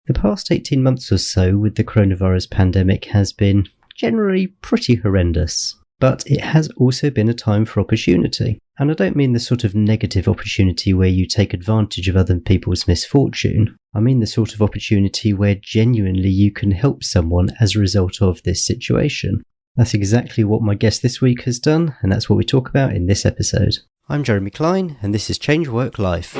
The past 18 months or so with the coronavirus pandemic has been generally pretty horrendous, but it has also been a time for opportunity. And I don't mean the sort of negative opportunity where you take advantage of other people's misfortune. I mean the sort of opportunity where genuinely you can help someone as a result of this situation. That's exactly what my guest this week has done, and that's what we talk about in this episode. I'm Jeremy Klein, and this is Change Work Life.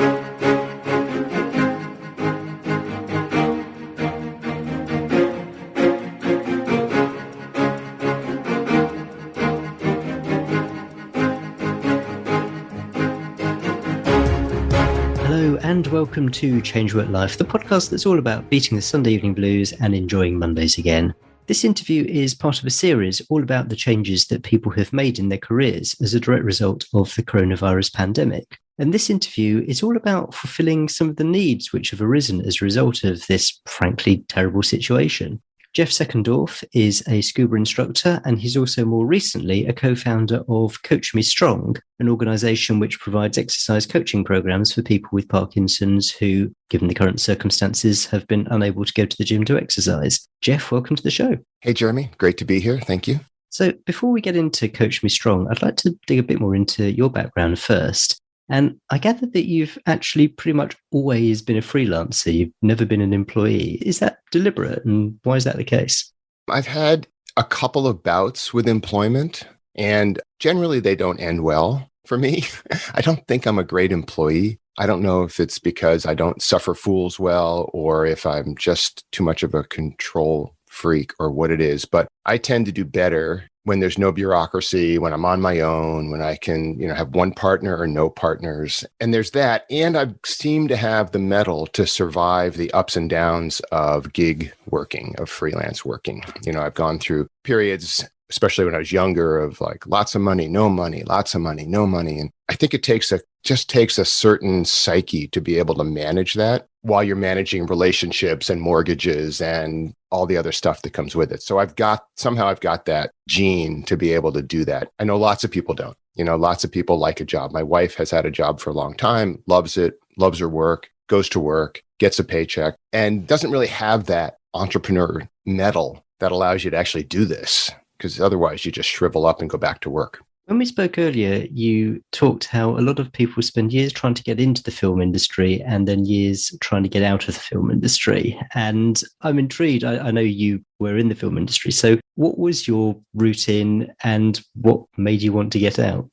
And welcome to Change Work Life, the podcast that's all about beating the Sunday evening blues and enjoying Mondays again. This interview is part of a series all about the changes that people have made in their careers as a direct result of the coronavirus pandemic. And this interview is all about fulfilling some of the needs which have arisen as a result of this frankly terrible situation. Jeff Seckendorf is a scuba instructor, and he's also more recently a co-founder of Coach Me Strong, an organisation which provides exercise coaching programs for people with Parkinson's who, given the current circumstances, have been unable to go to the gym to exercise. Jeff, welcome to the show. Hey, Jeremy. Great to be here. Thank you. So before we get into Coach Me Strong, I'd like to dig a bit more into your background first. And I gather that you've actually pretty much always been a freelancer. You've never been an employee. Is that deliberate? And why is that the case? I've had a couple of bouts with employment, and generally they don't end well for me. I don't think I'm a great employee. I don't know if it's because I don't suffer fools well or if I'm just too much of a control freak or what it is. But I tend to do better when there's no bureaucracy, when I'm on my own, when I can, have one partner or no partners. And there's that. And I seem to have the mettle to survive the ups and downs of gig working, of freelance working. I've gone through periods, especially when I was younger, of like lots of money, no money, lots of money, no money. And I think it just takes a certain psyche to be able to manage that while you're managing relationships and mortgages and all the other stuff that comes with it. So I've got that gene to be able to do that. I know lots of people don't. Lots of people like a job. My wife has had a job for a long time, loves it, loves her work, goes to work, gets a paycheck, and doesn't really have that entrepreneur mettle that allows you to actually do this, because otherwise you just shrivel up and go back to work. When we spoke earlier, you talked how a lot of people spend years trying to get into the film industry and then years trying to get out of the film industry. And I'm intrigued. I know you were in the film industry. So what was your route in and what made you want to get out?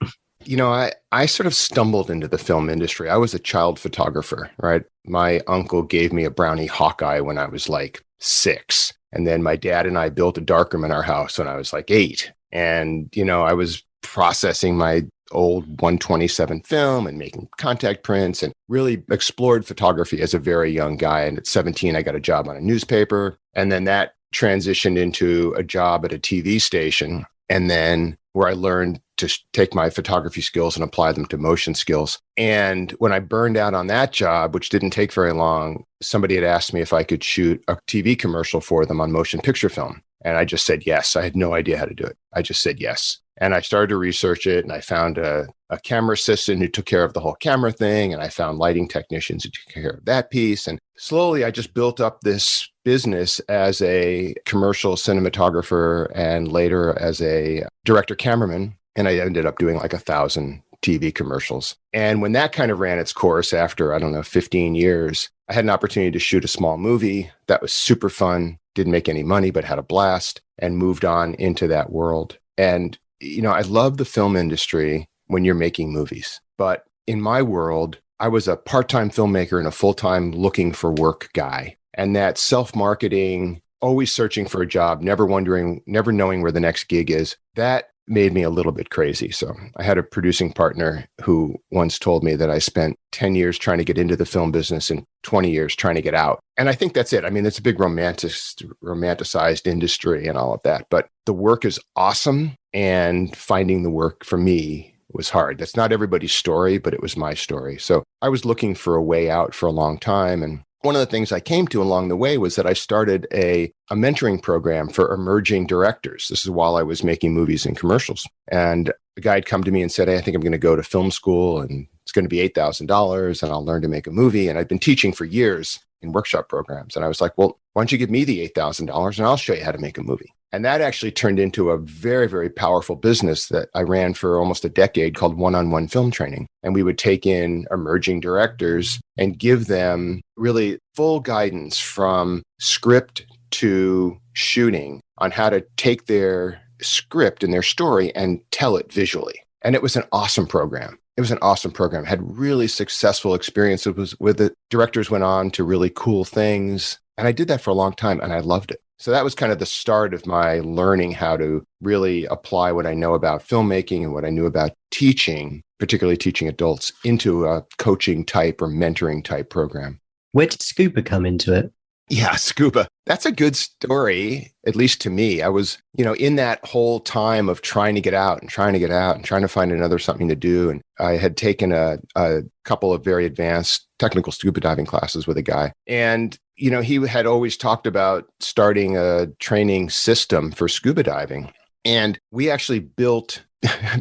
I sort of stumbled into the film industry. I was a child photographer, right? My uncle gave me a Brownie Hawkeye when I was like 6. And then my dad and I built a darkroom in our house when I was like 8. And, I was processing my old 127 film and making contact prints and really explored photography as a very young guy. And at 17, I got a job on a newspaper. And then that transitioned into a job at a TV station. And then where I learned to take my photography skills and apply them to motion skills. And when I burned out on that job, which didn't take very long, somebody had asked me if I could shoot a TV commercial for them on motion picture film. And I just said yes. I had no idea how to do it. I just said yes. And I started to research it, and I found a camera assistant who took care of the whole camera thing, and I found lighting technicians who took care of that piece. And slowly, I just built up this business as a commercial cinematographer and later as a director cameraman. And I ended up doing like 1,000 TV commercials. And when that kind of ran its course after, 15 years, I had an opportunity to shoot a small movie that was super fun, didn't make any money, but had a blast, and moved on into that world. And I love the film industry when you're making movies. But in my world, I was a part-time filmmaker and a full-time looking for work guy. And that self-marketing, always searching for a job, never knowing where the next gig is, that made me a little bit crazy. So I had a producing partner who once told me that I spent 10 years trying to get into the film business and 20 years trying to get out. And I think that's it. I mean, it's a big romanticized industry and all of that, but the work is awesome. And finding the work for me was hard. That's not everybody's story, but it was my story. So I was looking for a way out for a long time. And one of the things I came to along the way was that I started a mentoring program for emerging directors. This is while I was making movies and commercials. And a guy had come to me and said, hey, I think I'm going to go to film school and it's going to be $8,000 and I'll learn to make a movie. And I'd been teaching for years in workshop programs. And I was like, well, why don't you give me the $8,000 and I'll show you how to make a movie. And that actually turned into a very, very powerful business that I ran for almost a decade called one-on-one film training. And we would take in emerging directors and give them really full guidance from script to shooting on how to take their script and their story and tell it visually. And it was an awesome program. It was an awesome program. Had really successful experiences with it. Directors went on to really cool things. And I did that for a long time and I loved it. So that was kind of the start of my learning how to really apply what I know about filmmaking and what I knew about teaching, particularly teaching adults, into a coaching type or mentoring type program. Where did scuba come into it? Yeah, scuba. That's a good story, at least to me. I was, in that whole time of trying to get out and trying to find another something to do. And I had taken a couple of very advanced technical scuba diving classes with a guy. And, he had always talked about starting a training system for scuba diving. And we actually built,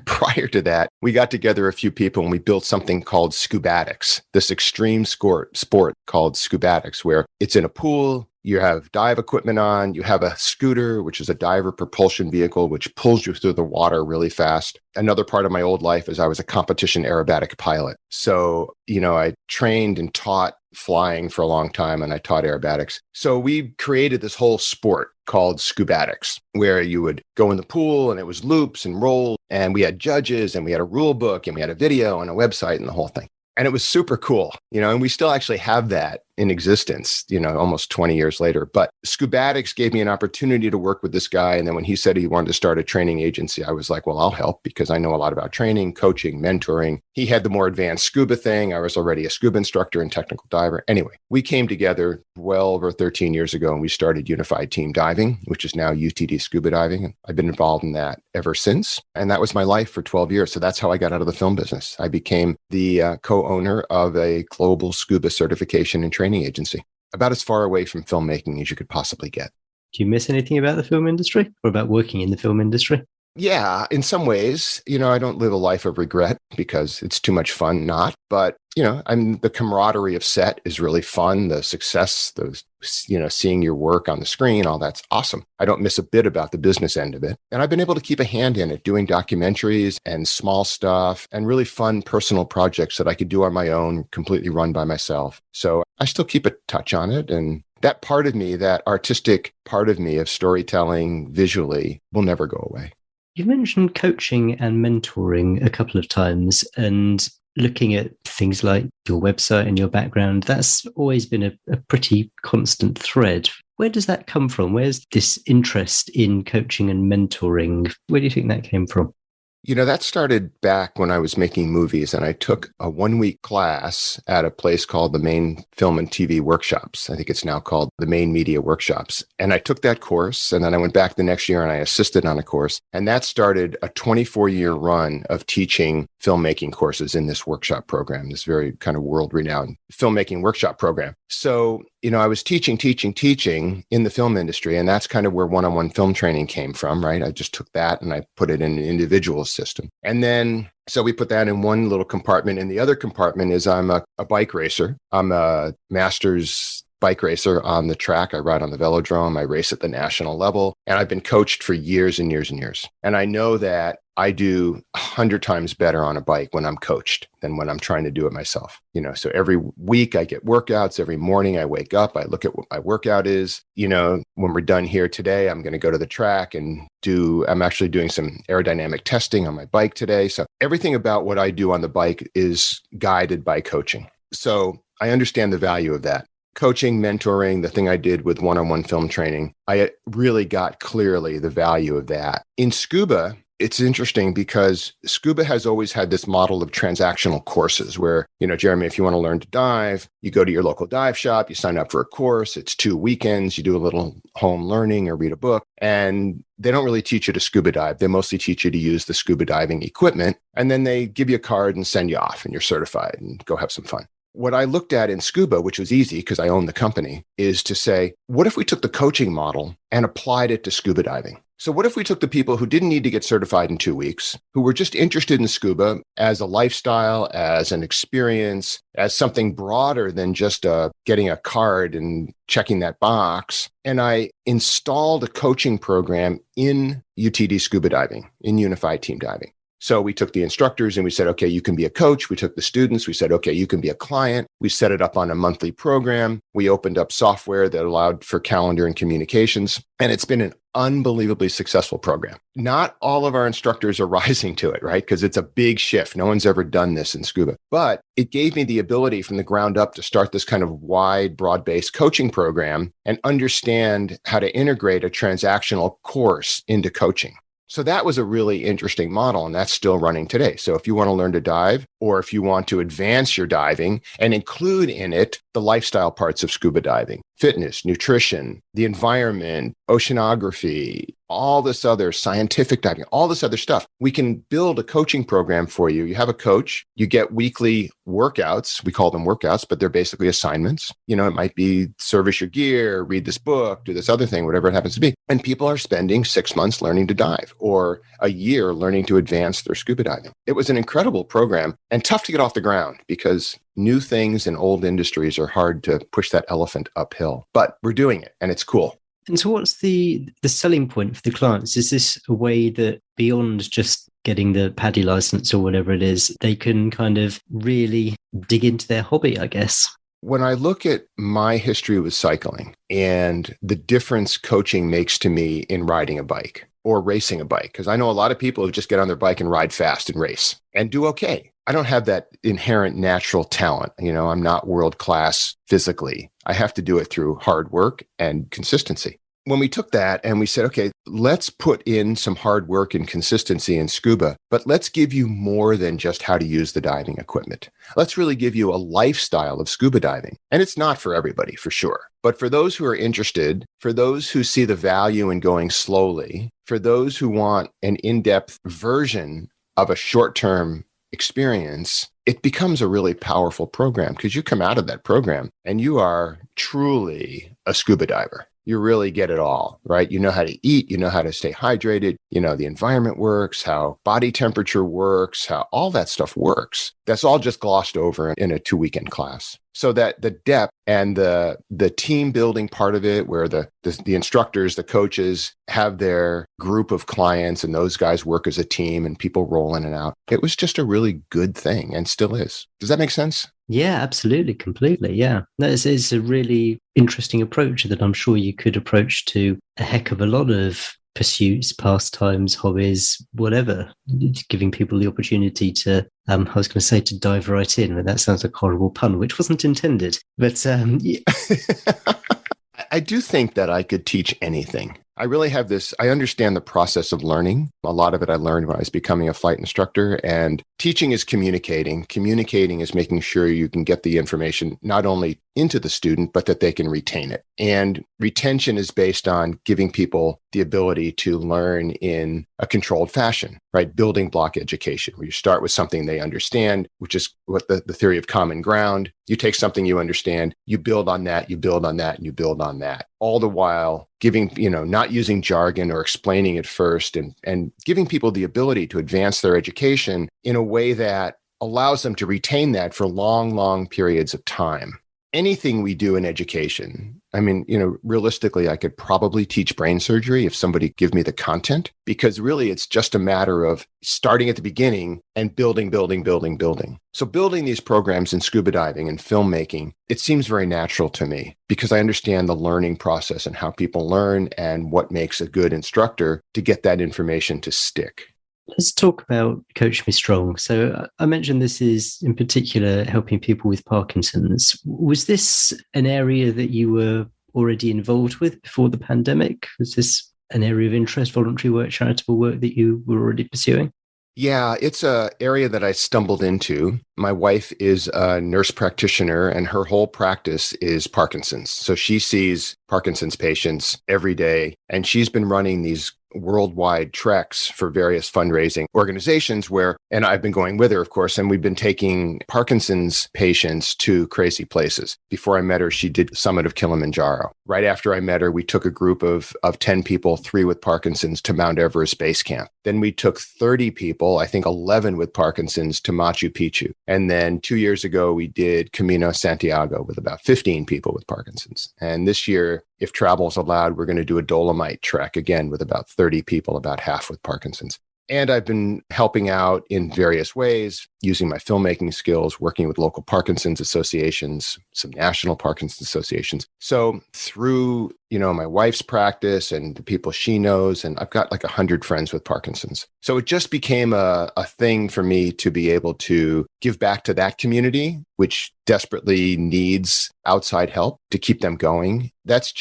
prior to that, we got together a few people and we built something called scubatics, this extreme sport called scubatics, where it's in a pool, you have dive equipment on, you have a scooter, which is a diver propulsion vehicle, which pulls you through the water really fast. Another part of my old life is I was a competition aerobatic pilot. So, I trained and taught flying for a long time and I taught aerobatics. So we created this whole sport called scubatics, where you would go in the pool and it was loops and roll. And we had judges and we had a rule book and we had a video and a website and the whole thing. And it was super cool, and we still actually have that in existence, almost 20 years later. But Scubatics gave me an opportunity to work with this guy. And then when he said he wanted to start a training agency, I was like, well, I'll help because I know a lot about training, coaching, mentoring. He had the more advanced scuba thing. I was already a scuba instructor and technical diver. Anyway, we came together well over 13 years ago and we started Unified Team Diving, which is now UTD Scuba Diving. And I've been involved in that ever since. And that was my life for 12 years. So that's how I got out of the film business. I became the co-owner of a global scuba certification and training agency, about as far away from filmmaking as you could possibly get. Do you miss anything about the film industry or about working in the film industry? Yeah, in some ways, I don't live a life of regret because it's too much fun not. But, the camaraderie of set is really fun. The success, seeing your work on the screen, all that's awesome. I don't miss a bit about the business end of it. And I've been able to keep a hand in it, doing documentaries and small stuff and really fun personal projects that I could do on my own, completely run by myself. So I still keep a touch on it. And that part of me, that artistic part of me of storytelling visually will never go away. You mentioned coaching and mentoring a couple of times and looking at things like your website and your background. That's always been a pretty constant thread. Where does that come from? Where's this interest in coaching and mentoring? Where do you think that came from? That started back when I was making movies and I took a 1-week class at a place called the Maine Film and TV Workshops. I think it's now called the Maine Media Workshops. And I took that course and then I went back the next year and I assisted on a course. And that started a 24-year run of teaching filmmaking courses in this workshop program, this very kind of world-renowned filmmaking workshop program. So, I was teaching in the film industry, and that's kind of where one-on-one film training came from, right? I just took that and I put it in an individual system. And then, so we put that in one little compartment. And the other compartment is I'm a bike racer. I'm a master's bike racer on the track. I ride on the velodrome. I race at the national level. And I've been coached for years and years and years. And I know that I do 100 times better on a bike when I'm coached than when I'm trying to do it myself. So every week I get workouts. Every morning I wake up, I look at what my workout is. When we're done here today, I'm going to go to the track and I'm actually doing some aerodynamic testing on my bike today. So everything about what I do on the bike is guided by coaching. So I understand the value of that. Coaching, mentoring, the thing I did with one-on-one film training, I really got clearly the value of that. In scuba, it's interesting because scuba has always had this model of transactional courses where, Jeremy, if you want to learn to dive, you go to your local dive shop, you sign up for a course, it's 2 weekends, you do a little home learning or read a book, and they don't really teach you to scuba dive. They mostly teach you to use the scuba diving equipment, and then they give you a card and send you off and you're certified and go have some fun. What I looked at in scuba, which was easy because I own the company, is to say, what if we took the coaching model and applied it to scuba diving? So what if we took the people who didn't need to get certified in 2 weeks, who were just interested in scuba as a lifestyle, as an experience, as something broader than just getting a card and checking that box. And I installed a coaching program in UTD scuba diving, in unified team diving. So we took the instructors and we said, okay, you can be a coach. We took the students. We said, okay, you can be a client. We set it up on a monthly program. We opened up software that allowed for calendar and communications. And it's been an unbelievably successful program. Not all of our instructors are rising to it, right? Because it's a big shift. No one's ever done this in scuba. But it gave me the ability from the ground up to start this kind of wide, broad-based coaching program and understand how to integrate a transactional course into coaching. So that was a really interesting model, and that's still running today. So if you want to learn to dive, or if you want to advance your diving and include in it the lifestyle parts of scuba diving, fitness, nutrition, the environment, oceanography, all this other scientific diving, all this other stuff, we can build a coaching program for you. You have a coach, you get weekly workouts. We call them workouts, but they're basically assignments. You know, it might be service your gear, read this book, do this other thing, whatever it happens to be. And people are spending 6 months learning to dive or a year learning to advance their scuba diving. It was an incredible program and tough to get off the ground because new things in old industries are hard to push that elephant uphill, but we're doing it and it's cool. And so what's the selling point for the clients? Is this a way that beyond just getting the PADI license or whatever it is, they can kind of really dig into their hobby, I guess? When I look at my history with cycling and the difference coaching makes to me in riding a bike or racing a bike, because I know a lot of people who just get on their bike and ride fast and race and do okay. I don't have that inherent natural talent. You know, I'm not world class physically. I have to do it through hard work and consistency. When we took that and we said, okay, let's put in some hard work and consistency in scuba, but let's give you more than just how to use the diving equipment. Let's really give you a lifestyle of scuba diving. And it's not for everybody, for sure. But for those who are interested, for those who see the value in going slowly, for those who want an in-depth version of a short-term experience, it becomes a really powerful program because you come out of that program and you are truly a scuba diver. You really get it all, right? You know how to eat, you know how to stay hydrated, you know, the environment works, how body temperature works, how all that stuff works. That's all just glossed over in a 2-weekend class. So that the depth and the team building part of it, where the instructors, the coaches have their group of clients and those guys work as a team and people roll in and out. It was just a really good thing and still is. Does that make sense? Yeah, absolutely. Completely. Yeah. That is a really interesting approach that I'm sure you could approach to a heck of a lot of pursuits, pastimes, hobbies, whatever, giving people the opportunity to, I was going to say to dive right in, but that sounds like a horrible pun, which wasn't intended. But yeah. I do think that I could teach anything. I really have this, I understand the process of learning. A lot of it I learned when I was becoming a flight instructor, and teaching is communicating. Communicating is making sure you can get the information not only into the student, but that they can retain it. And retention is based on giving people the ability to learn in a controlled fashion, right? Building block education, where you start with something they understand, which is what the theory of common ground. You take something you understand, you build on that, you build on that, and you build on that. All the while giving, not using jargon or explaining it first, and giving people the ability to advance their education in a way that allows them to retain that for long, long periods of time. Anything we do in education, I mean, realistically, I could probably teach brain surgery if somebody give me the content, because really it's just a matter of starting at the beginning and building. So building these programs in scuba diving and filmmaking, it seems very natural to me because I understand the learning process and how people learn and what makes a good instructor to get that information to stick. Let's talk about Coach Me Strong. So I mentioned this is in particular helping people with Parkinson's. Was this an area that you were already involved with before the pandemic? Was this an area of interest, voluntary work, charitable work that you were already pursuing? Yeah, it's an area that I stumbled into. My wife is a nurse practitioner and her whole practice is Parkinson's. So she sees Parkinson's patients every day. And she's been running these worldwide treks for various fundraising organizations and I've been going with her, of course, and we've been taking Parkinson's patients to crazy places. Before I met her, she did the summit of Kilimanjaro. Right after I met her, we took a group of 10 people, 3 with Parkinson's, to Mount Everest Base Camp. Then we took 30 people, I think 11 with Parkinson's, to Machu Picchu. And then 2 years ago, we did Camino Santiago with about 15 people with Parkinson's. And this year, if travel is allowed, we're going to do a Dolomite trek again with about 30 people, about half with Parkinson's. And I've been helping out in various ways, using my filmmaking skills, working with local Parkinson's associations, some national Parkinson's associations. So through, my wife's practice and the people she knows, and I've got like 100 friends with Parkinson's. So it just became a thing for me to be able to give back to that community, which desperately needs outside help to keep them going. That's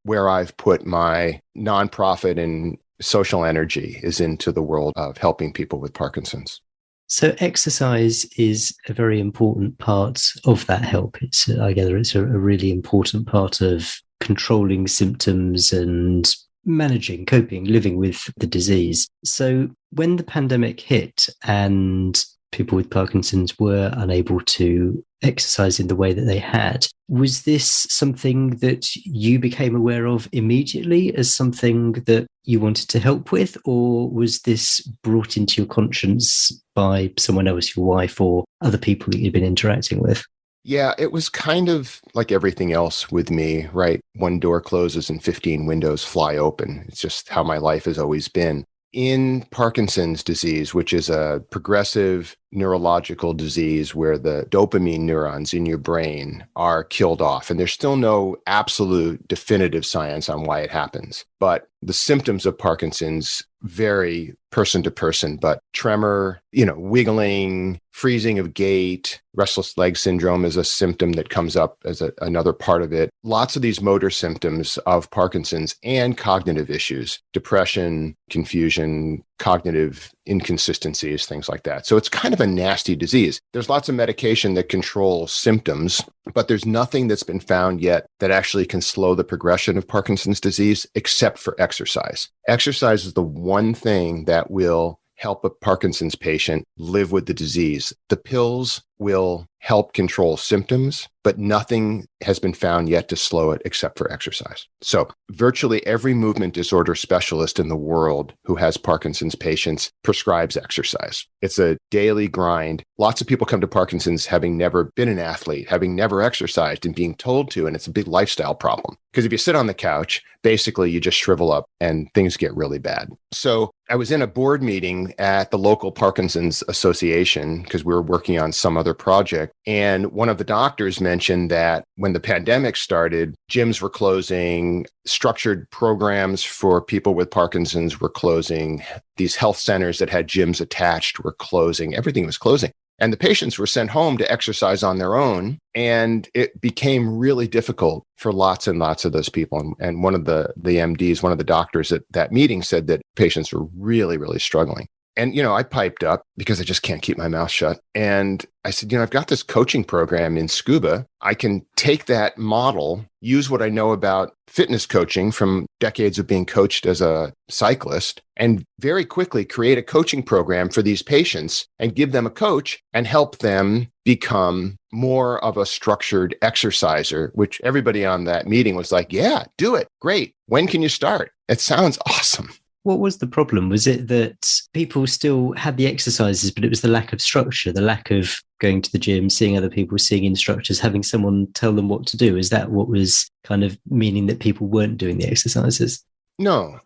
where I've put my nonprofit and social energy, is into the world of helping people with Parkinson's. So exercise is a very important part of that help. I gather it's a really important part of controlling symptoms and managing, coping, living with the disease. So when the pandemic hit and people with Parkinson's were unable to exercise in the way that they had, was this something that you became aware of immediately as something that you wanted to help with, or was this brought into your conscience by someone else, your wife or other people that you'd been interacting with? Yeah, it was kind of like everything else with me, right? One door closes and 15 windows fly open. It's just how my life has always been. In Parkinson's disease, which is a progressive neurological disease where the dopamine neurons in your brain are killed off, and there's still no absolute definitive science on why it happens. But the symptoms of Parkinson's vary person to person, but tremor, wiggling, freezing of gait, restless leg syndrome is a symptom that comes up as another part of it. Lots of these motor symptoms of Parkinson's and cognitive issues, depression, confusion, cognitive inconsistencies, things like that. So it's kind of a nasty disease. There's lots of medication that controls symptoms, but there's nothing that's been found yet that actually can slow the progression of Parkinson's disease except for exercise. Exercise is the one thing that will help a Parkinson's patient live with the disease. The pills will help control symptoms, but nothing has been found yet to slow it except for exercise. So virtually every movement disorder specialist in the world who has Parkinson's patients prescribes exercise. It's a daily grind. Lots of people come to Parkinson's having never been an athlete, having never exercised and being told to, and it's a big lifestyle problem. Because if you sit on the couch, basically you just shrivel up and things get really bad. So I was in a board meeting at the local Parkinson's Association because we were working on some other project. And one of the doctors mentioned that when the pandemic started, gyms were closing, structured programs for people with Parkinson's were closing, these health centers that had gyms attached were closing, everything was closing. And the patients were sent home to exercise on their own. And it became really difficult for lots and lots of those people. And one of the MDs, one of the doctors at that meeting said that patients were really, really struggling. And, I piped up because I just can't keep my mouth shut. And I said, I've got this coaching program in scuba. I can take that model, use what I know about fitness coaching from decades of being coached as a cyclist, and very quickly create a coaching program for these patients and give them a coach and help them become more of a structured exerciser, which everybody on that meeting was like, yeah, do it. Great. When can you start? It sounds awesome. What was the problem? Was it that people still had the exercises, but it was the lack of structure, the lack of going to the gym, seeing other people, seeing instructors, having someone tell them what to do? Is that what was kind of meaning that people weren't doing the exercises? No.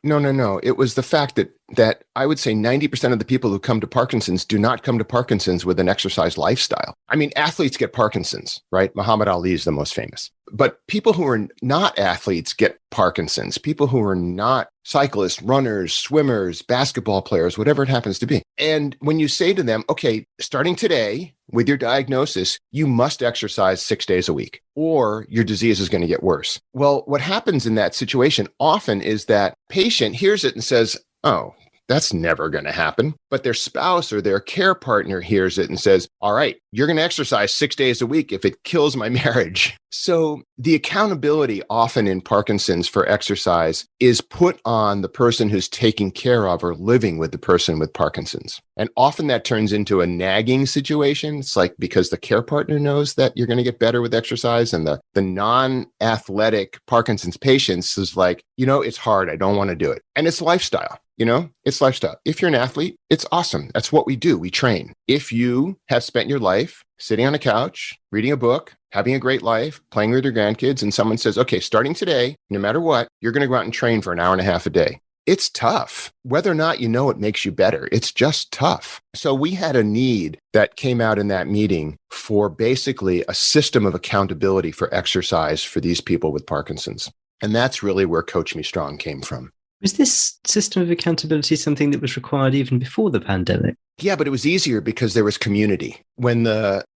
It was the fact that I would say 90% of the people who come to Parkinson's do not come to Parkinson's with an exercise lifestyle. I mean, athletes get Parkinson's, right? Muhammad Ali is the most famous. But people who are not athletes get Parkinson's. People who are not cyclists, runners, swimmers, basketball players, whatever it happens to be. And when you say to them, okay, starting today with your diagnosis, you must exercise 6 days a week or your disease is going to get worse. Well, what happens in that situation often is that patient hears it and says, oh, That's never going to happen. But their spouse or their care partner hears it and says, all right, you're going to exercise 6 days a week if it kills my marriage. So the accountability often in Parkinson's for exercise is put on the person who's taking care of or living with the person with Parkinson's. And often that turns into a nagging situation. It's like because the care partner knows that you're going to get better with exercise, and the non-athletic Parkinson's patients is like, it's hard. I don't want to do it. And it's lifestyle. It's lifestyle. If you're an athlete, it's awesome. That's what we do. We train. If you have spent your life sitting on a couch, reading a book, having a great life, playing with your grandkids, and someone says, okay, starting today, no matter what, you're going to go out and train for an hour and a half a day. It's tough. Whether or not it makes you better, it's just tough. So we had a need that came out in that meeting for basically a system of accountability for exercise for these people with Parkinson's. And that's really where Coach Me Strong came from. Was this system of accountability something that was required even before the pandemic? Yeah, but it was easier because there was community. When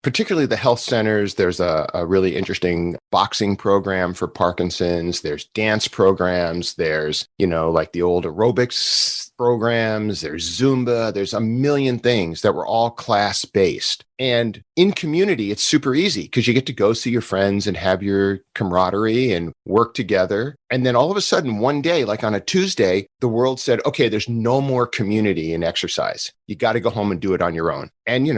particularly the health centers, there's a really interesting boxing program for Parkinson's. There's dance programs. There's, like the old aerobics programs. There's Zumba. There's a million things that were all class-based. And in community, it's super easy because you get to go see your friends and have your camaraderie and work together. And then all of a sudden, one day, like on a Tuesday, the world said, okay, there's no more community in exercise. You got to go home and do it on your own. And,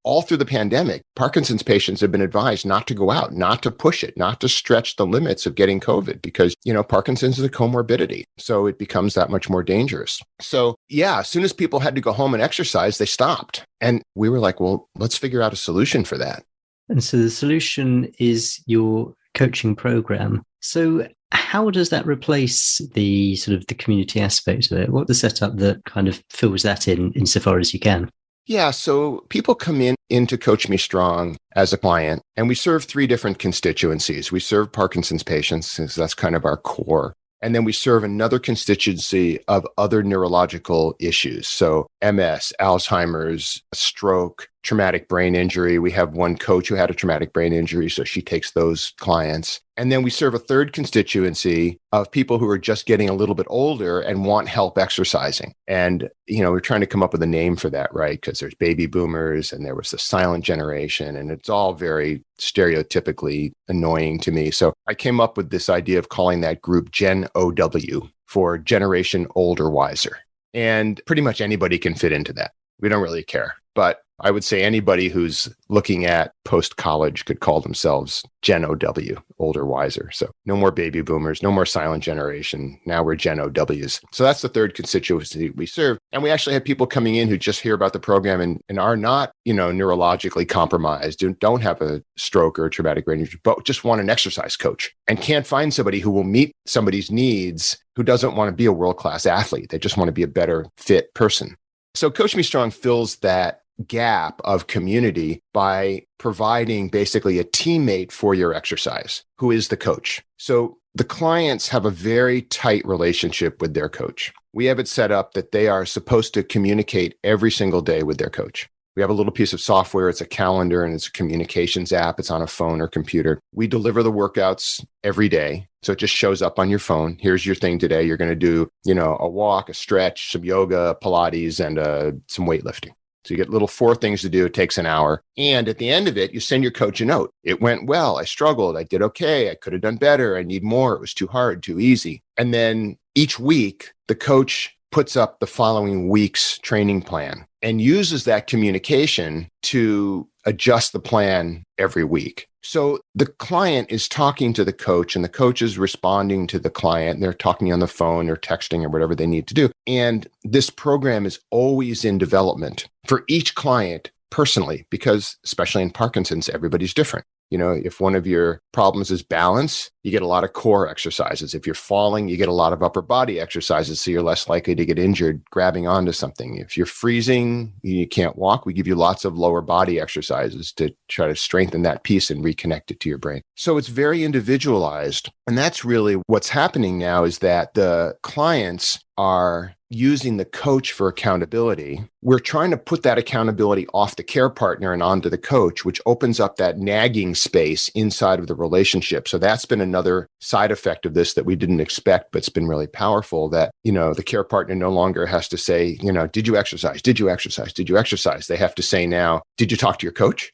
all through the pandemic, Parkinson's patients have been advised not to go out, not to push it, not to stretch the limits of getting COVID because, Parkinson's is a comorbidity. So it becomes that much more dangerous. So yeah, as soon as people had to go home and exercise, they stopped. And we were like, well, let's figure out a solution for that. And so the solution is your coaching program. So how does that replace the sort of the community aspect of it? What's the setup that kind of fills that in insofar as you can? Yeah, so people come into Coach Me Strong as a client, and we serve 3 different constituencies. We serve Parkinson's patients, since that's kind of our core. And then we serve another constituency of other neurological issues. So MS, Alzheimer's, stroke, traumatic brain injury. We have one coach who had a traumatic brain injury, so she takes those clients. And then we serve a third constituency of people who are just getting a little bit older and want help exercising. And, we're trying to come up with a name for that, right? Because there's baby boomers and there was the silent generation, and it's all very stereotypically annoying to me. So I came up with this idea of calling that group Gen OW for Generation Older Wiser. And pretty much anybody can fit into that. We don't really care. But I would say anybody who's looking at post-college could call themselves Gen OW, older, wiser. So no more baby boomers, no more silent generation. Now we're Gen OWs. So that's the third constituency we serve. And we actually have people coming in who just hear about the program and are not, neurologically compromised, don't have a stroke or a traumatic brain injury, but just want an exercise coach and can't find somebody who will meet somebody's needs who doesn't want to be a world-class athlete. They just want to be a better fit person. So Coach Me Strong fills that gap of community by providing basically a teammate for your exercise who is the coach. So the clients have a very tight relationship with their coach. We have it set up that they are supposed to communicate every single day with their coach. We have a little piece of software. It's a calendar and it's a communications app. It's on a phone or computer. We deliver the workouts every day. So it just shows up on your phone. Here's your thing today. You're going to do, a walk, a stretch, some yoga, Pilates, and some weightlifting. So you get little 4 things to do. It takes an hour. And at the end of it, you send your coach a note. It went well. I struggled. I did okay. I could have done better. I need more. It was too hard, too easy. And then each week, the coach puts up the following week's training plan and uses that communication to adjust the plan every week. So the client is talking to the coach and the coach is responding to the client. They're talking on the phone or texting or whatever they need to do. And this program is always in development for each client personally, because especially in Parkinson's, everybody's different. If one of your problems is balance, you get a lot of core exercises. If you're falling, you get a lot of upper body exercises, so you're less likely to get injured grabbing onto something. If you're freezing, you can't walk, we give you lots of lower body exercises to try to strengthen that piece and reconnect it to your brain. So it's very individualized. And that's really what's happening now, is that the clients are using the coach for accountability, we're trying to put that accountability off the care partner and onto the coach, which opens up that nagging space inside of the relationship. So that's been another side effect of this that we didn't expect, but it's been really powerful, that, the care partner no longer has to say, did you exercise? Did you exercise? Did you exercise? They have to say now, did you talk to your coach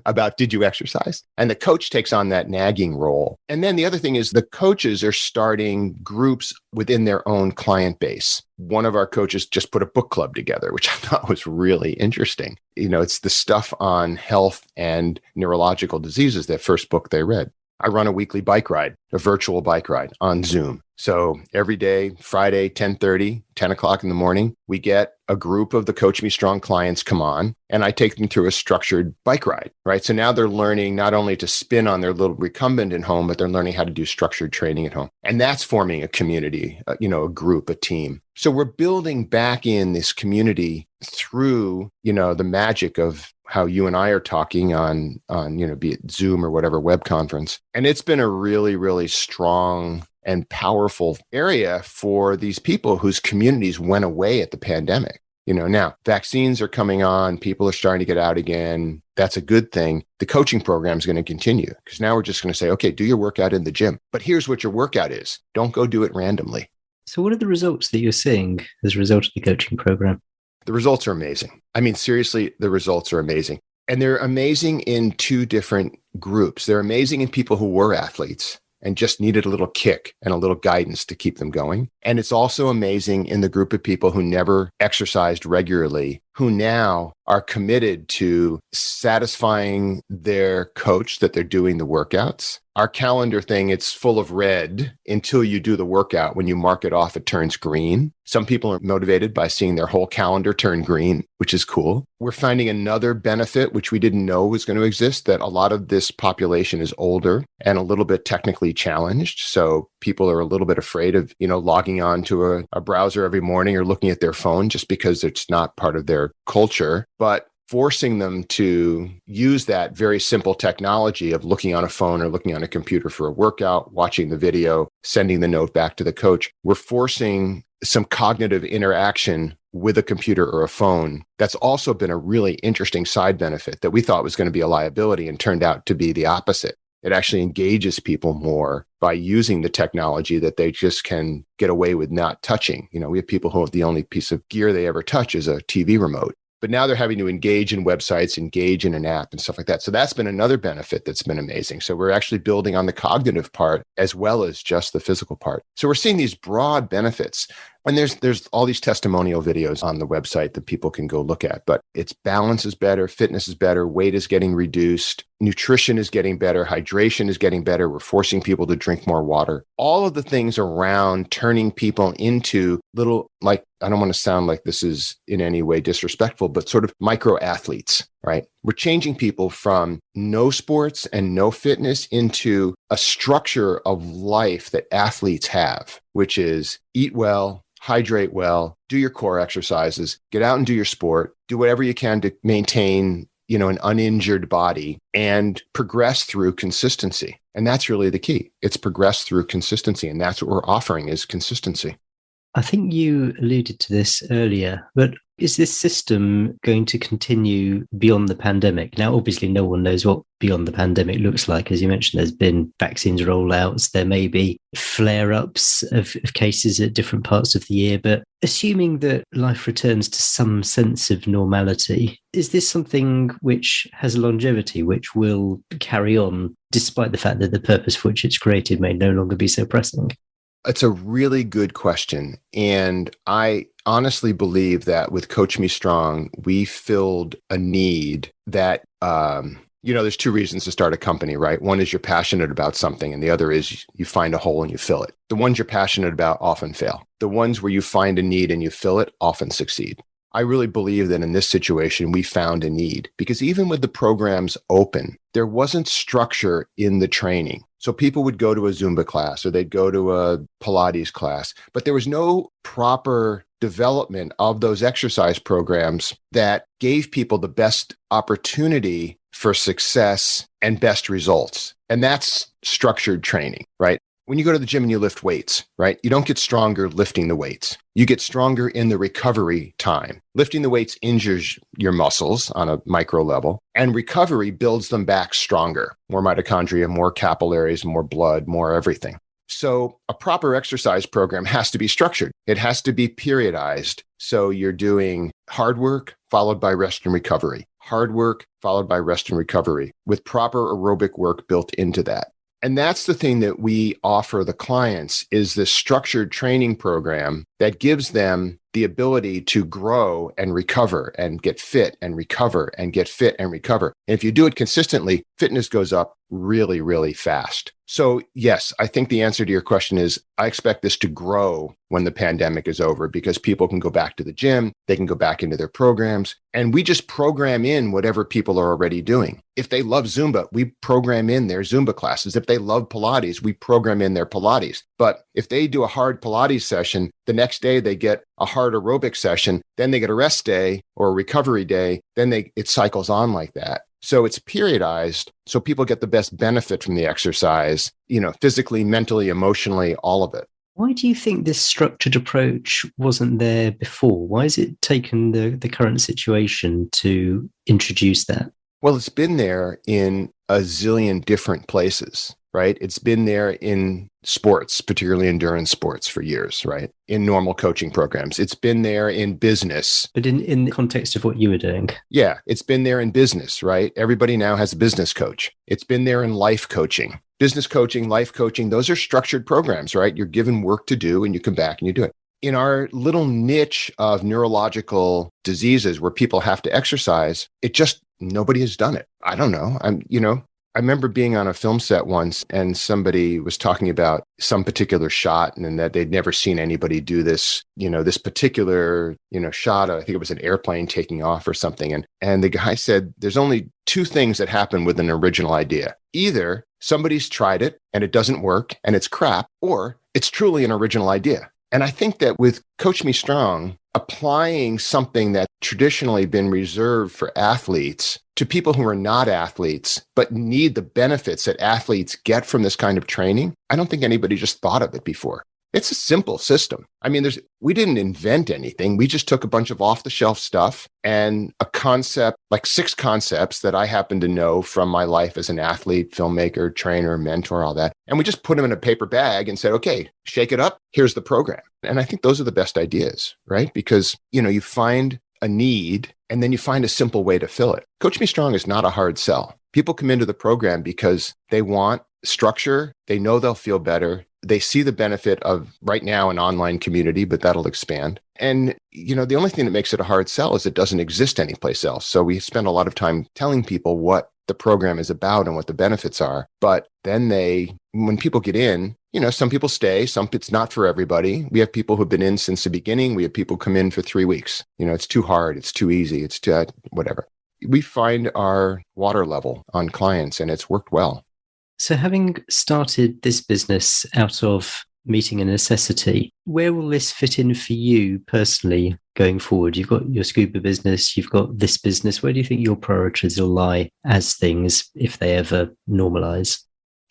about did you exercise? And the coach takes on that nagging role. And then the other thing is the coaches are starting groups within their own client base. One of our coaches just put a book club together, which I thought was really interesting. It's the stuff on health and neurological diseases, that first book they read. I run a weekly bike ride, a virtual bike ride on Zoom. So every day, Friday, 10:30, 10 o'clock in the morning, we get a group of the Coach Me Strong clients come on, and I take them through a structured bike ride, right? So now they're learning not only to spin on their little recumbent at home, but they're learning how to do structured training at home. And that's forming a community, a group, a team. So we're building back in this community through, the magic of how you and I are talking on, be it Zoom or whatever web conference. And it's been a really, really strong and powerful area for these people whose communities went away at the pandemic. Now vaccines are coming on, people are starting to get out again. That's a good thing. The coaching program is going to continue, because now we're just going to say, okay, do your workout in the gym, but here's what your workout is. Don't go do it randomly. So what are the results that you're seeing as a result of the coaching program? The results are amazing. I mean, seriously, the results are amazing. And they're amazing in two different groups. They're amazing in people who were athletes and just needed a little kick and a little guidance to keep them going. And it's also amazing in the group of people who never exercised regularly, who now are committed to satisfying their coach that they're doing the workouts. Our calendar thing, it's full of red until you do the workout. When you mark it off, it turns green. Some people are motivated by seeing their whole calendar turn green, which is cool. We're finding another benefit, which we didn't know was going to exist, that a lot of this population is older and a little bit technically challenged. So people are a little bit afraid of, logging on to a browser every morning or looking at their phone, just because it's not part of their culture. But forcing them to use that very simple technology of looking on a phone or looking on a computer for a workout, watching the video, sending the note back to the coach. We're forcing some cognitive interaction with a computer or a phone. That's also been a really interesting side benefit that we thought was going to be a liability and turned out to be the opposite. It actually engages people more by using the technology that they just can get away with not touching. We have people who the only piece of gear they ever touch is a TV remote. But now they're having to engage in websites, engage in an app and stuff like that. So that's been another benefit that's been amazing. So we're actually building on the cognitive part as well as just the physical part. So we're seeing these broad benefits. And there's all these testimonial videos on the website that people can go look at. But its balance is better, fitness is better, weight is getting reduced, nutrition is getting better, hydration is getting better. We're forcing people to drink more water. All of the things around turning people into little, I don't want to sound like this is in any way disrespectful, but sort of micro athletes, right? We're changing people from no sports and no fitness into a structure of life that athletes have, which is eat well, hydrate well, do your core exercises, get out and do your sport, do whatever you can to maintain, an uninjured body and progress through consistency. And that's really the key. It's progress through consistency. And that's what we're offering is consistency. I think you alluded to this earlier, but is this system going to continue beyond the pandemic? Now, obviously, no one knows what beyond the pandemic looks like. As you mentioned, there's been vaccines rollouts. There may be flare-ups of cases at different parts of the year. But assuming that life returns to some sense of normality, is this something which has longevity, which will carry on, despite the fact that the purpose for which it's created may no longer be so pressing? It's a really good question. And I honestly believe that with Coach Me Strong, we filled a need that, there's two reasons to start a company, right? One is you're passionate about something, and the other is you find a hole and you fill it. The ones you're passionate about often fail. The ones where you find a need and you fill it often succeed. I really believe that in this situation, we found a need because even with the programs open, there wasn't structure in the training. So people would go to a Zumba class or they'd go to a Pilates class, but there was no proper development of those exercise programs that gave people the best opportunity for success and best results. And that's structured training, right? When you go to the gym and you lift weights, right? You don't get stronger lifting the weights. You get stronger in the recovery time. Lifting the weights injures your muscles on a micro level, and recovery builds them back stronger. More mitochondria, more capillaries, more blood, more everything. So a proper exercise program has to be structured. It has to be periodized. So you're doing hard work followed by rest and recovery. Hard work followed by rest and recovery with proper aerobic work built into that. And that's the thing that we offer the clients is this structured training program that gives them the ability to grow and recover and get fit and recover and get fit and recover. And if you do it consistently, fitness goes up really, really fast. So yes, I think the answer to your question is I expect this to grow when the pandemic is over because people can go back to the gym, they can go back into their programs, and we just program in whatever people are already doing. If they love Zumba, we program in their Zumba classes. If they love Pilates, we program in their Pilates. But if they do a hard Pilates session, the next day they get a hard aerobic session, then they get a rest day or a recovery day, then it cycles on like that. So it's periodized so people get the best benefit from the exercise, physically, mentally, emotionally, all of it. Why do you think this structured approach wasn't there before? Why has it taken the current situation to introduce that? Well, it's been there in a zillion different places, right? It's been there in sports, particularly endurance sports for years, right? In normal coaching programs. It's been there in business. But in the context of what you were doing? Yeah, it's been there in business, right? Everybody now has a business coach. It's been there in life coaching. Business coaching, life coaching, those are structured programs, right? You're given work to do and you come back and you do it. In our little niche of neurological diseases where people have to exercise, nobody has done it. I don't know. I remember being on a film set once and somebody was talking about some particular shot and that they'd never seen anybody do this, this particular, shot. I think it was an airplane taking off or something. And the guy said, there's only two things that happen with an original idea. Either somebody's tried it and it doesn't work and it's crap, or it's truly an original idea. And I think that with Coach Me Strong, applying something that's traditionally been reserved for athletes to people who are not athletes, but need the benefits that athletes get from this kind of training, I don't think anybody just thought of it before. It's a simple system. I mean, we didn't invent anything. We just took a bunch of off-the-shelf stuff and a concept, like 6 concepts that I happen to know from my life as an athlete, filmmaker, trainer, mentor, all that. And we just put them in a paper bag and said, okay, shake it up. Here's the program. And I think those are the best ideas, right? Because, you find a need and then you find a simple way to fill it. Coach Me Strong is not a hard sell. People come into the program because they want structure. They know they'll feel better. They see the benefit of right now an online community, but that'll expand. And, the only thing that makes it a hard sell is it doesn't exist anyplace else. So we spend a lot of time telling people what the program is about and what the benefits are. But then when people get in, some people stay, it's not for everybody. We have people who've been in since the beginning. We have people come in for 3 weeks. It's too hard. It's too easy. It's too whatever. We find our water level on clients and it's worked well. So having started this business out of meeting a necessity, where will this fit in for you personally going forward? You've got your scuba business, you've got this business. Where do you think your priorities will lie as things, if they ever normalize?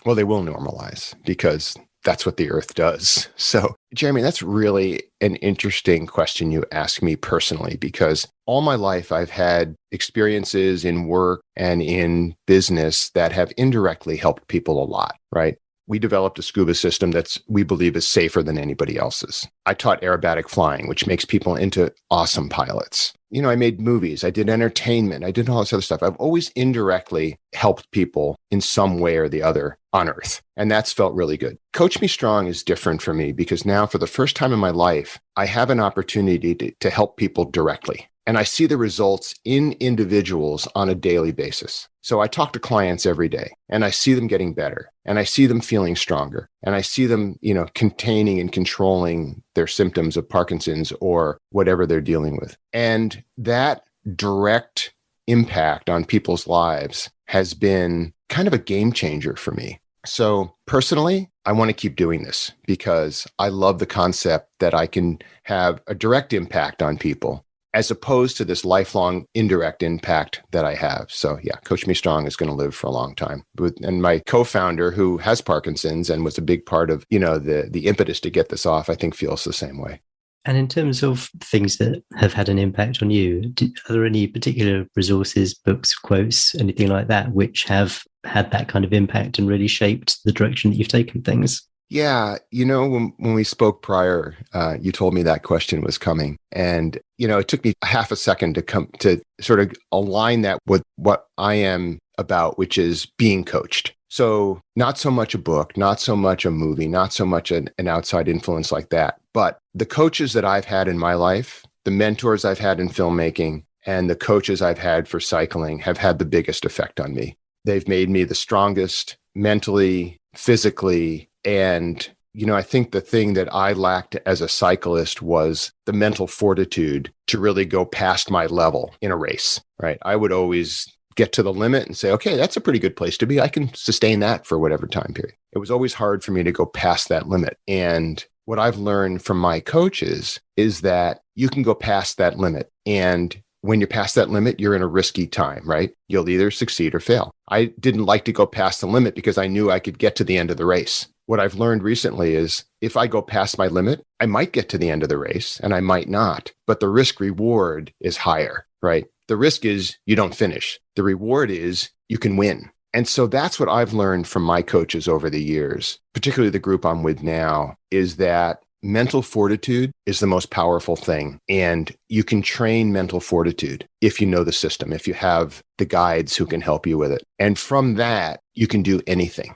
Well, they will normalize because that's what the earth does. So, Jeremy, that's really an interesting question you ask me personally, because all my life I've had experiences in work and in business that have indirectly helped people a lot, right? We developed a scuba system we believe is safer than anybody else's. I taught aerobatic flying, which makes people into awesome pilots. I made movies, I did entertainment, I did all this other stuff. I've always indirectly helped people in some way or the other on earth. And that's felt really good. Coach Me Strong is different for me because now for the first time in my life, I have an opportunity to help people directly. And I see the results in individuals on a daily basis. So I talk to clients every day and I see them getting better and I see them feeling stronger and I see them, containing and controlling their symptoms of Parkinson's or whatever they're dealing with. And that direct impact on people's lives has been kind of a game changer for me. So personally, I want to keep doing this because I love the concept that I can have a direct impact on people. as opposed to this lifelong indirect impact that I have. So yeah, Coach Me Strong is going to live for a long time. And my co-founder, who has Parkinson's and was a big part of, the impetus to get this off, I think feels the same way. And in terms of things that have had an impact on you, are there any particular resources, books, quotes, anything like that, which have had that kind of impact and really shaped the direction that you've taken things? Yeah. When we spoke prior, you told me that question was coming. And, it took me half a second to come to sort of align that with what I am about, which is being coached. So not so much a book, not so much a movie, not so much an outside influence like that, but the coaches that I've had in my life, the mentors I've had in filmmaking, and the coaches I've had for cycling have had the biggest effect on me. They've made me the strongest mentally, physically, and I think the thing that I lacked as a cyclist was the mental fortitude to really go past my level in a race, right? I would always get to the limit and say, okay, that's a pretty good place to be. I can sustain that for whatever time period. It was always hard for me to go past that limit. And what I've learned from my coaches is that you can go past that limit. And when you're past that limit, you're in a risky time, right? You'll either succeed or fail. I didn't like to go past the limit because I knew I could get to the end of the race. What I've learned recently is if I go past my limit, I might get to the end of the race and I might not, but the risk reward is higher, right? The risk is you don't finish. The reward is you can win. And so that's what I've learned from my coaches over the years, particularly the group I'm with now, is that mental fortitude is the most powerful thing. And you can train mental fortitude if you know the system, if you have the guides who can help you with it. And from that, you can do anything.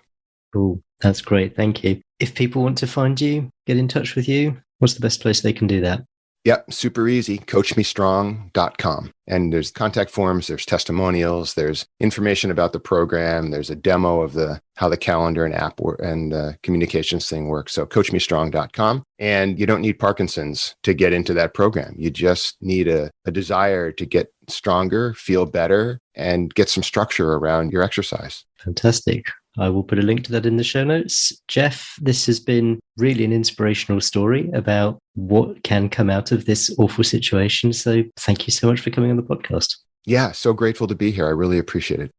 Cool. That's great. Thank you. If people want to find you, get in touch with you, what's the best place they can do that? Yep, super easy, coachmestrong.com. And there's contact forms, there's testimonials, there's information about the program, there's a demo of how the calendar and app and communications thing works. So coachmestrong.com. And you don't need Parkinson's to get into that program. You just need a desire to get stronger, feel better, and get some structure around your exercise. Fantastic. I will put a link to that in the show notes. Jeff, this has been really an inspirational story about what can come out of this awful situation. So thank you so much for coming on the podcast. Yeah, so grateful to be here. I really appreciate it.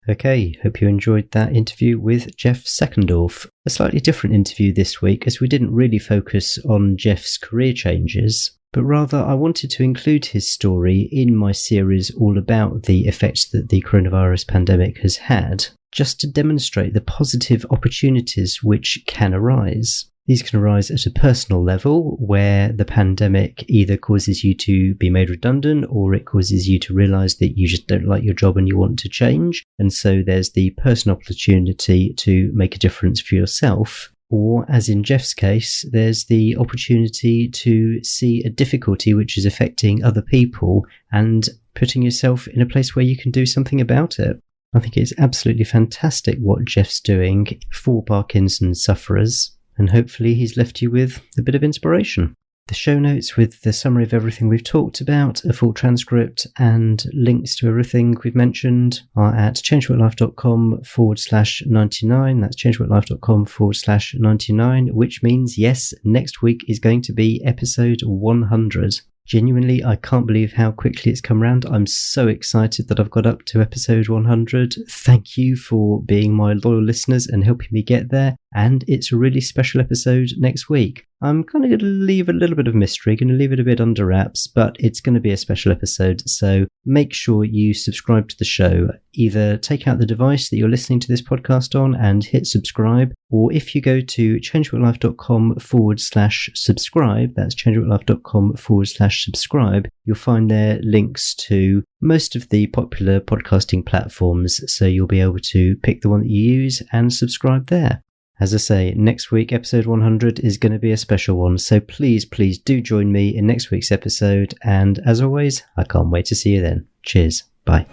Okay, hope you enjoyed that interview with Jeff Seckendorf. A slightly different interview this week as we didn't really focus on Jeff's career changes, but rather I wanted to include his story in my series all about the effects that the coronavirus pandemic has had, just to demonstrate the positive opportunities which can arise. These can arise at a personal level, where the pandemic either causes you to be made redundant or it causes you to realize that you just don't like your job and you want to change. And so there's the personal opportunity to make a difference for yourself. Or, as in Jeff's case, there's the opportunity to see a difficulty which is affecting other people and putting yourself in a place where you can do something about it. I think it's absolutely fantastic what Jeff's doing for Parkinson's sufferers, and hopefully he's left you with a bit of inspiration. The show notes with the summary of everything we've talked about, a full transcript and links to everything we've mentioned are at changewhatlife.com/99. That's changewhatlife.com/99, which means, yes, next week is going to be episode 100. Genuinely, I can't believe how quickly it's come round. I'm so excited that I've got up to episode 100. Thank you for being my loyal listeners and helping me get there. And it's a really special episode next week. I'm kind of going to leave a little bit of mystery, going to leave it a bit under wraps, but it's going to be a special episode. So make sure you subscribe to the show. Either take out the device that you're listening to this podcast on and hit subscribe, or if you go to changewhatlife.com/subscribe, that's changewhatlife.com/subscribe, you'll find there links to most of the popular podcasting platforms. So you'll be able to pick the one that you use and subscribe there. As I say, next week, episode 100 is going to be a special one. So please do join me in next week's episode. And as always, I can't wait to see you then. Cheers. Bye.